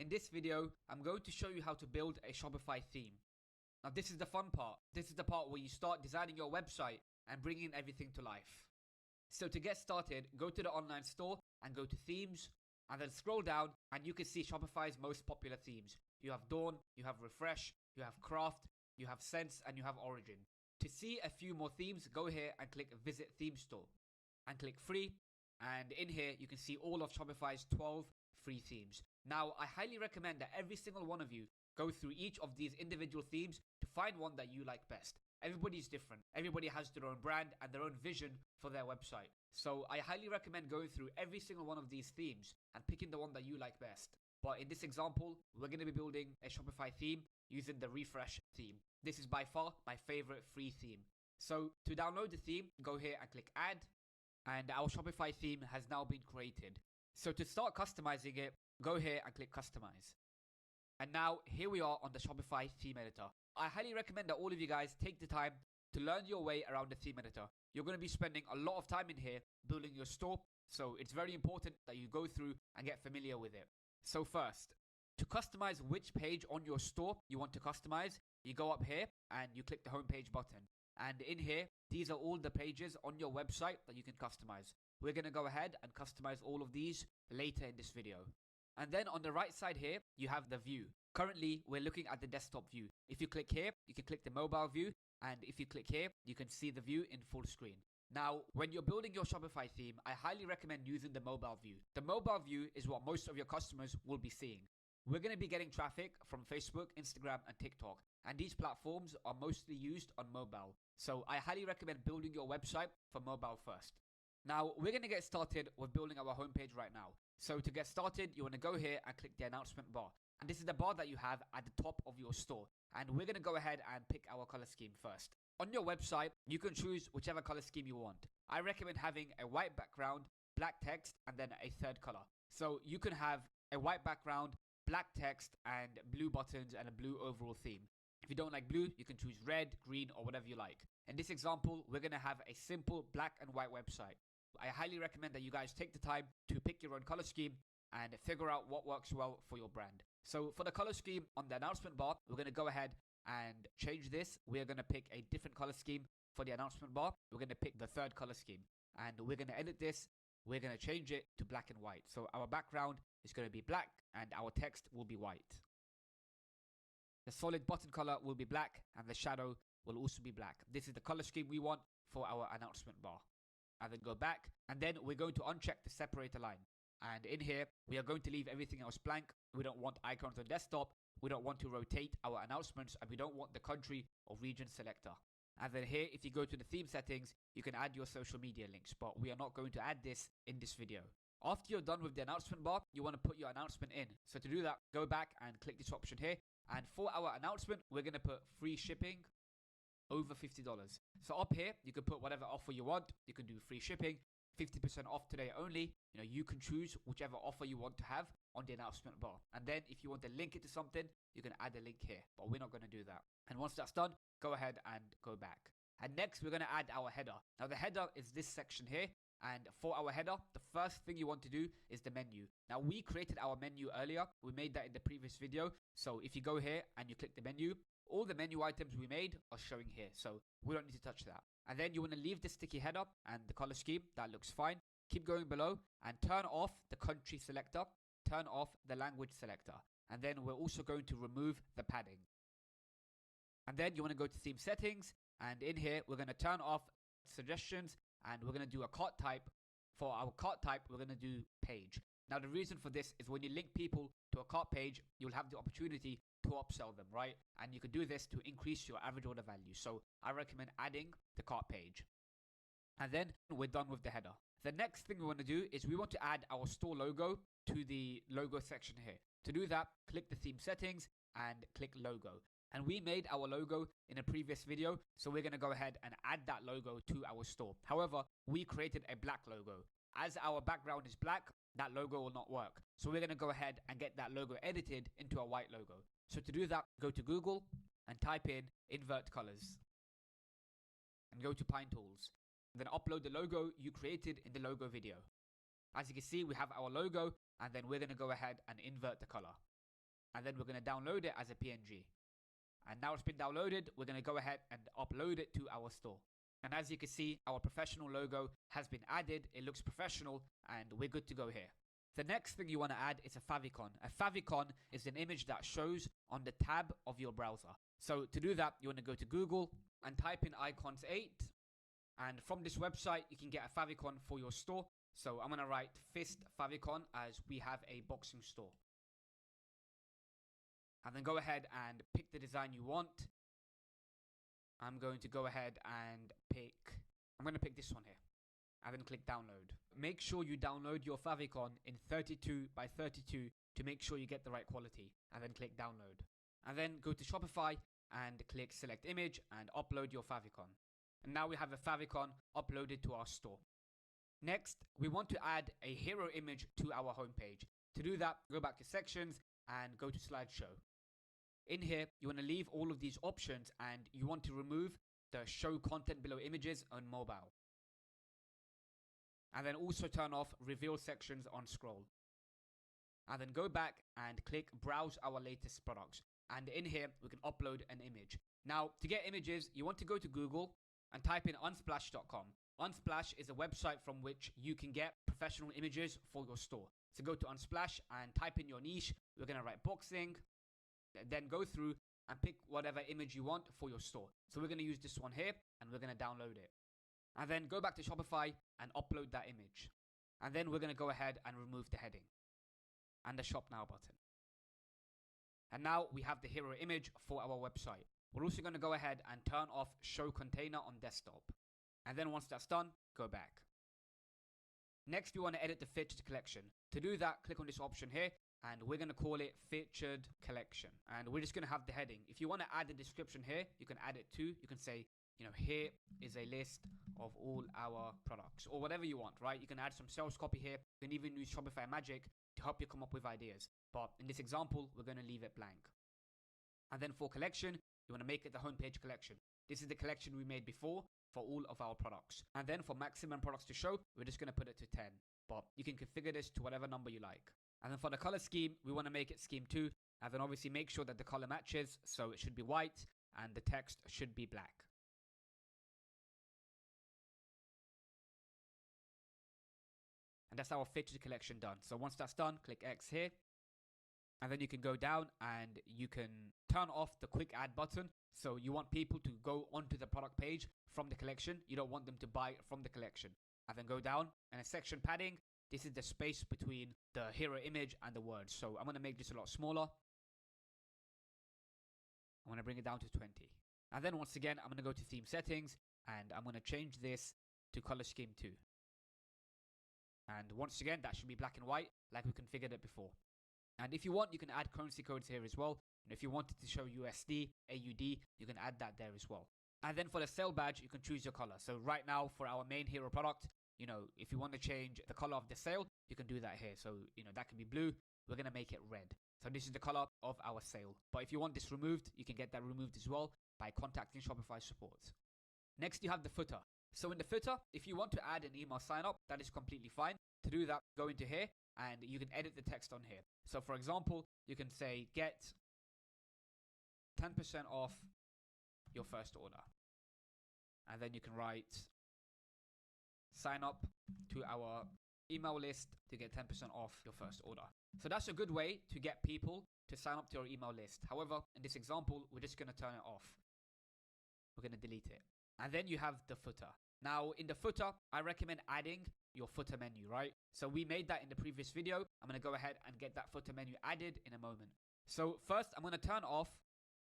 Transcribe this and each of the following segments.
in this video, I'm going to show you how to build a Shopify theme. Now this is the fun part. This is the part where you start designing your website and bringing everything to life. So to get started, go to the online store and go to themes, and then scroll down and you can see Shopify's most popular themes. You have Dawn, you have Refresh, you have Craft, you have Sense, and you have Origin. To see a few more themes, go here and click Visit Theme Store and click Free, and in here you can see all of Shopify's 12 free themes. Now I highly recommend that every single one of you go through each of these individual themes to find one that you like best. Everybody's different. Everybody has their own brand and their own vision for their website. So I highly recommend going through every single one of these themes and picking the one that you like best. But in this example, we're going to be building a Shopify theme using the Refresh theme. This is by far my favorite free theme. So to download the theme, go here and click Add, and our Shopify theme has now been created. So to start customizing it, go here and click Customize. And now here we are on the Shopify theme editor. I highly recommend that all of you guys take the time to learn your way around the theme editor. You're going to be spending a lot of time in here building your store, so it's very important that you go through and get familiar with it. So first, to customize which page on your store you want to customize, you go up here and you click the homepage button. And in here, these are all the pages on your website that you can customize. We're going to go ahead and customize all of these later in this video. And then on the right side here, you have the view. Currently, we're looking at the desktop view. If you click here, you can click the mobile view. And if you click here, you can see the view in full screen. Now, when you're building your Shopify theme, I highly recommend using the mobile view. The mobile view is what most of your customers will be seeing. We're going to be getting traffic from Facebook, Instagram, and TikTok. And these platforms are mostly used on mobile. So I highly recommend building your website for mobile first. Now, we're going to get started with building our homepage right now. So to get started, you want to go here and click the announcement bar. And this is the bar that you have at the top of your store. And we're going to go ahead and pick our color scheme first. On your website, you can choose whichever color scheme you want. I recommend having a white background, black text, and then a third color. So you can have a white background, black text, and blue buttons, and a blue overall theme. If you don't like blue, you can choose red, green, or whatever you like. In this example, we're going to have a simple black and white website. I highly recommend that you guys take the time to pick your own color scheme and figure out what works well for your brand. So for the color scheme on the announcement bar, we're going to go ahead and change this. We're going to pick a different color scheme for the announcement bar. We're going to pick the third color scheme, and we're going to edit this. We're going to change it to black and white. So our background is going to be black and our text will be white. The solid button color will be black and the shadow will also be black. This is the color scheme we want for our announcement bar. And then go back, and then we're going to uncheck the separator line. And in here, we are going to leave everything else blank. We don't want icons on desktop. We don't want to rotate our announcements, and we don't want the country or region selector. And then here, if you go to the theme settings, you can add your social media links, but we are not going to add this in this video. After you're done with the announcement bar, you want to put your announcement in. So to do that, go back and click this option here. And for our announcement, we're going to put free shipping over $50. So up here, you can put whatever offer you want. You can do free shipping, 50% off today only. You can choose whichever offer you want to have on the announcement bar. And then if you want to link it to something, you can add a link here, but we're not going to do that. And once that's done, go ahead and go back. And next, we're going to add our header. Now the header is this section here. And for our header, the first thing you want to do is the menu. Now we created our menu earlier. We made that in the previous video. So if you go here and you click the menu, all the menu items we made are showing here. So we don't need to touch that. And then you want to leave the sticky header and the color scheme. That looks fine. Keep going below and turn off the country selector. Turn off the language selector. And then we're also going to remove the padding. And then you want to go to theme settings. And in here, we're going to turn off suggestions. And we're going to do a cart type. For our cart type, we're going to do page. Now, the reason for this is when you link people to a cart page, you'll have the opportunity to upsell them, right? And you can do this to increase your average order value. So I recommend adding the cart page. And then we're done with the header. The next thing we want to do is we want to add our store logo to the logo section here. To do that, click the theme settings and click logo. And we made our logo in a previous video, so we're going to go ahead and add that logo to our store. However, we created a black logo. As our background is black, that logo will not work. So we're going to go ahead and get that logo edited into a white logo. So to do that, go to Google and type in invert colors. And go to Pine Tools. And then upload the logo you created in the logo video. As you can see, we have our logo, and then we're going to go ahead and invert the color. and then we're going to download it as a PNG. And now it's been downloaded, we're going to go ahead and upload it to our store. And as you can see, our professional logo has been added. It looks professional and we're good to go here. The next thing you want to add is a favicon. A favicon is an image that shows on the tab of your browser. So to do that, you want to go to Google and type in icons 8. And from this website, you can get a favicon for your store. So I'm going to write Fist favicon as we have a boxing store. And then go ahead and pick the design you want. I'm going to go ahead and I'm going to pick this one here. And then click download. Make sure you download your favicon in 32 by 32 to make sure you get the right quality. And then click download. And then go to Shopify and click select image and upload your favicon. And now we have a favicon uploaded to our store. Next, we want to add a hero image to our homepage. To do that, go back to sections and go to slideshow. In here, you want to leave all of these options and you want to remove the show content below images on mobile. And then also turn off reveal sections on scroll. And then go back and click browse our latest products. And in here, we can upload an image. Now, to get images, you want to go to Google and type in unsplash.com. Unsplash is a website from which you can get professional images for your store. So go to Unsplash and type in your niche. We're going to write boxing. Then go through and pick whatever image you want for your store. So we're going to use this one here and we're going to download it. And then go back to Shopify and upload that image. And then we're going to go ahead and remove the heading and the shop now button. And now we have the hero image for our website. We're also going to go ahead and turn off show container on desktop. And then once that's done, go back. Next, we want to edit the featured collection. To do that, click on this option here and we're going to call it featured collection. And we're just going to have the heading. If you want to add a description here, you can add it too. You can say, here is a list of all our products or whatever you want, right? You can add some sales copy here. You can even use Shopify Magic to help you come up with ideas. But in this example, we're going to leave it blank. And then for collection, you want to make it the homepage collection. This is the collection we made before for all of our products. And then for maximum products to show, we're just going to put it to 10. But you can configure this to whatever number you like. And then for the color scheme, we want to make it scheme 2. And then obviously make sure that the color matches. So it should be white and the text should be black. And that's our featured collection done. So once that's done, click X here. And then you can go down and you can turn off the quick add button. So you want people to go onto the product page from the collection. You don't want them to buy from the collection. And then go down and a section padding. This is the space between the hero image and the words. So I'm going to make this a lot smaller. I'm going to bring it down to 20. And then once again, I'm going to go to theme settings and I'm going to change this to color scheme 2. And once again, that should be black and white like we configured it before. And if you want, you can add currency codes here as well. And if you wanted to show USD, AUD, you can add that there as well. And then for the sale badge, you can choose your color. So right now for our main hero product, if you want to change the color of the sale, you can do that here. So, that can be blue. We're going to make it red. So this is the color of our sale. But if you want this removed, you can get that removed as well by contacting Shopify support. Next, you have the footer. So in the footer, if you want to add an email sign up, that is completely fine. To do that, go into here and you can edit the text on here. So for example, you can say get 10% off your first order. And then you can write sign up to our email list to get 10% off your first order. So that's a good way to get people to sign up to your email list. However, in this example, we're just going to turn it off. We're going to delete it. And then you have the footer. Now in the footer, I recommend adding your footer menu, right? So we made that in the previous video. I'm going to go ahead and get that footer menu added in a moment. So first, I'm going to turn off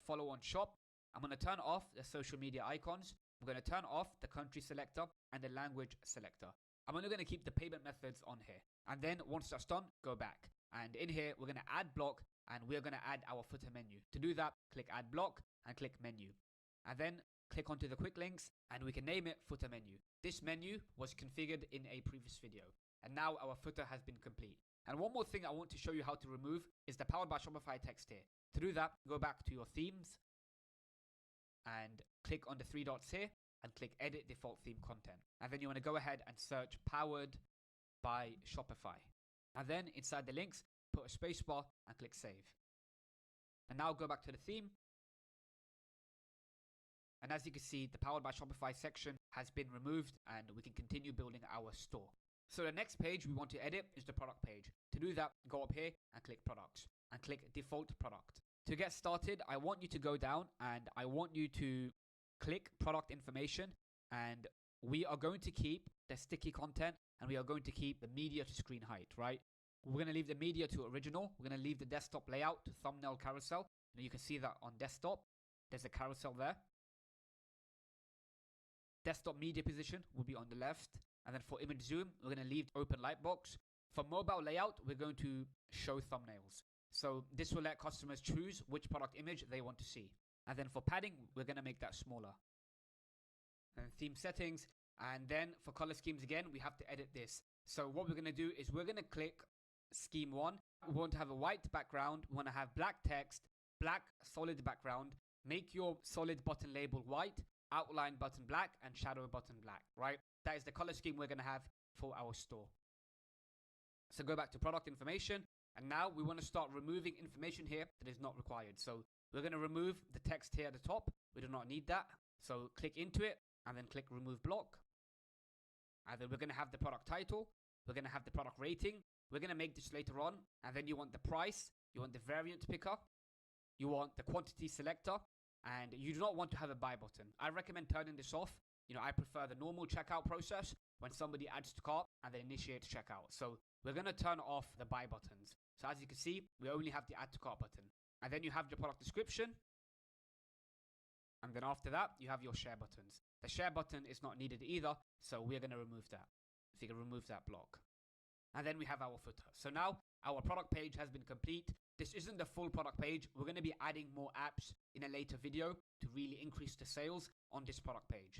follow on shop. I'm going to turn off the social media icons. I'm going to turn off the country selector and the language selector. I'm only going to keep the payment methods on here. And then once that's done, go back. And in here, we're going to add block and we're going to add our footer menu. To do that, click add block and click menu. And then click onto the quick links and we can name it footer menu. This menu was configured in a previous video. And now our footer has been complete. And one more thing I want to show you how to remove is the Powered by Shopify text here. To do that, go back to your themes and click on the 3 dots here and click edit default theme content. And then you want to go ahead and search Powered by Shopify. And then inside the links, put a spacebar and click save. And now go back to the theme. And as you can see, the Powered by Shopify section has been removed and we can continue building our store. So the next page we want to edit is the product page. To do that, go up here and click products and click default product. To get started, I want you to go down and I want you to click product information, and we are going to keep the sticky content and we are going to keep the media to screen height, right? We're going to leave the media to original. We're going to leave the desktop layout to thumbnail carousel. And you can see that on desktop, there's a carousel there. Desktop media position will be on the left. And then for image zoom, we're going to leave open lightbox. For mobile layout, we're going to show thumbnails. So this will let customers choose which product image they want to see. And then for padding, we're going to make that smaller. And theme settings. And then for color schemes again, we have to edit this. So what we're going to do is we're going to click scheme 1. We want to have a white background. We want to have black text, black solid background. Make your solid button label white, outline button black, and shadow button black, right? That is the color scheme we're going to have for our store. So go back to product information. And now we want to start removing information here that is not required. So we're going to remove the text here at the top. We do not need that. So click into it and then click remove block. And then we're going to have the product title. We're going to have the product rating. We're going to make this later on. And then you want the price. You want the variant picker. You want the quantity selector. And you do not want to have a buy button. I recommend turning this off. I prefer the normal checkout process when somebody adds to cart and then initiates checkout. So we're going to turn off the buy buttons. So as you can see, we only have the add to cart button. And then you have your product description. And then after that, you have your share buttons. The share button is not needed either, so we're going to remove that. So you can remove that block. And then we have our footer. So now our product page has been complete. This isn't the full product page. We're going to be adding more apps in a later video to really increase the sales on this product page.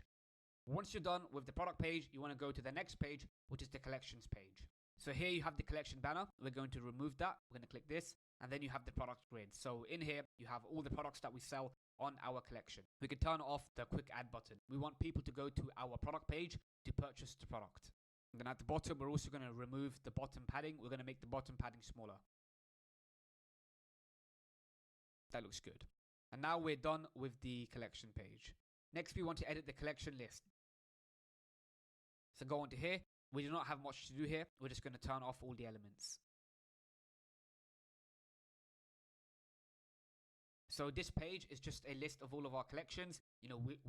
Once you're done with the product page, you want to go to the next page, which is the collections page. So here you have the collection banner. We're going to remove that. We're going to click this, and then you have the product grid. So in here, you have all the products that we sell on our collection. We can turn off the quick add button. We want people to go to our product page to purchase the product. And then at the bottom, we're also going to remove the bottom padding. We're going to make the bottom padding smaller. That looks good. And now we're done with the collection page. Next, we want to edit the collection list. So go on to here. We do not have much to do here. We're just going to turn off all the elements. So this page is just a list of all of our collections.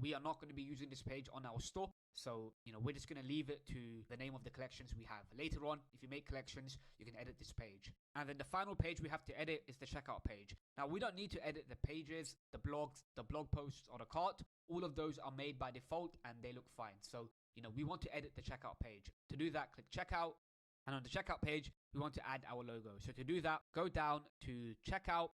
We are not going to be using this page on our store. So, we're just going to leave it to the name of the collections we have. Later on, if you make collections, you can edit this page. And then the final page we have to edit is the checkout page. Now, we don't need to edit the pages, the blogs, the blog posts, or the cart. All of those are made by default and they look fine. So, we want to edit the checkout page. To do that, click checkout. And on the checkout page, we want to add our logo. So to do that, go down to checkout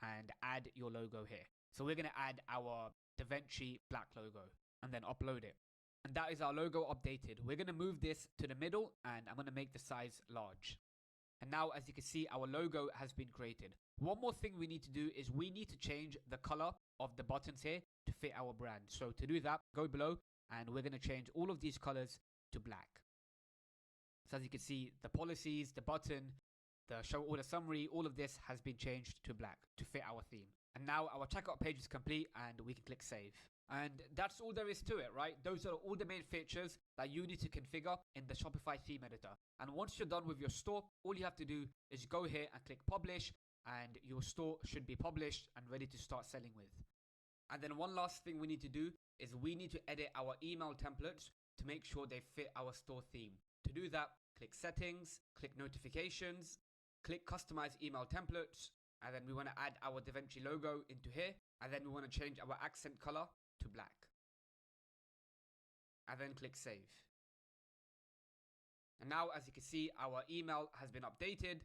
and add your logo here. So we're going to add our DaVinci black logo and then upload it. And that is our logo updated. We're going to move this to the middle and I'm going to make the size large. And now, as you can see, our logo has been created. One more thing we need to do is we need to change the color of the buttons here to fit our brand. So to do that, go below and we're going to change all of these colors to black. So as you can see, the policies, the button, the show order summary, all of this has been changed to black to fit our theme. And now our checkout page is complete and we can click save. And that's all there is to it, right? Those are all the main features that you need to configure in the Shopify theme editor. And once you're done with your store, all you have to do is go here and click publish and your store should be published and ready to start selling with. And then one last thing we need to do is we need to edit our email templates to make sure they fit our store theme. To do that, click settings, click notifications, click customize email templates, and then we want to add our DaVinci logo into here, and then we want to change our accent color to black. And then click save. And now, as you can see, our email has been updated.